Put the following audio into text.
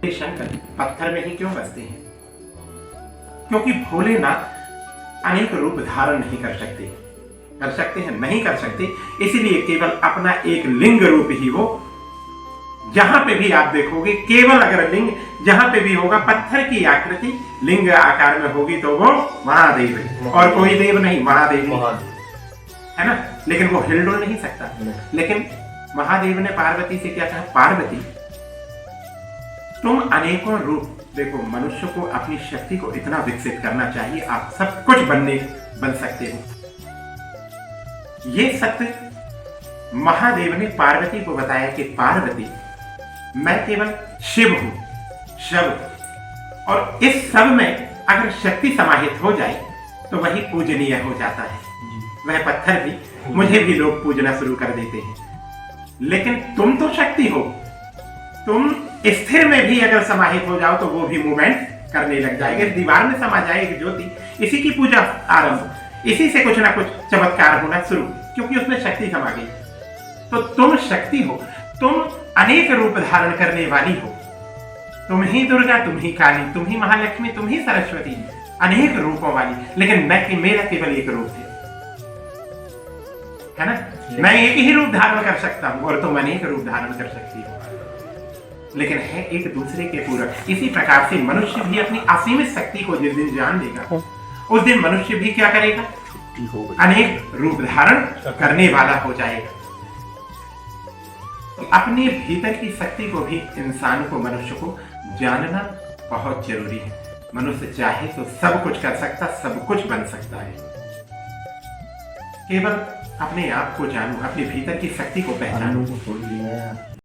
शंकर पत्थर में ही क्यों बसते हैं? क्योंकि भोलेनाथ अनेक रूप धारण नहीं कर सकते। कर सकते हैं? नहीं कर सकते। इसलिए केवल अपना एक लिंग रूप ही वो, जहां पे भी आप देखोगे केवल अगर लिंग जहां पे भी होगा पत्थर की आकृति लिंग आकार में होगी तो वो महादेव है और कोई देव नहीं, महादेव है ना। लेकिन वो हिलडुल नहीं सकता। लेकिन महादेव ने पार्वती से क्या कहा? पार्वती तुम अनेकों रूप देखो। मनुष्य को अपनी शक्ति को इतना विकसित करना चाहिए, आप सब कुछ बन सकते हो। ये सत्य महादेव ने पार्वती को बताया कि पार्वती मैं केवल शिव हूं, शव, और इस सब में अगर शक्ति समाहित हो जाए तो वही पूजनीय हो जाता है। वह पत्थर भी, मुझे भी लोग पूजना शुरू कर देते हैं। लेकिन तुम तो शक्ति हो, तुम स्थिर में भी अगर समाहित हो जाओ तो वो भी मूवमेंट करने लग जाएगा। दीवार में समा जाएगी ज्योति, इसी की पूजा आरंभ, इसी से कुछ ना कुछ चमत्कार होना शुरू, क्योंकि उसमें शक्ति समा गई। तो तुम शक्ति हो, तुम अनेक रूप धारण करने वाली हो। तुम ही दुर्गा, तुम ही काली, तुम ही महालक्ष्मी, तुम ही सरस्वती, अनेक रूपों वाली। लेकिन मेरा केवल एक रूप है ना। मैं एक ही रूप धारण कर सकता हूं और तुम अनेक रूप धारण कर सकती हो, लेकिन है एक दूसरे के पूरक। इसी प्रकार से मनुष्य भी अपनी असीमित शक्ति को जिस दिन जान लेगा उस दिन मनुष्य भी क्या करेगा? अनेक रूप धारण करने वाला हो जाएगा। तो अपने भीतर की शक्ति को भी इंसान को, मनुष्य को जानना बहुत जरूरी है। मनुष्य चाहे तो सब कुछ कर सकता, सब कुछ बन सकता है। केवल अपने आप को जानो, अपने भीतर की शक्ति को पहचानो।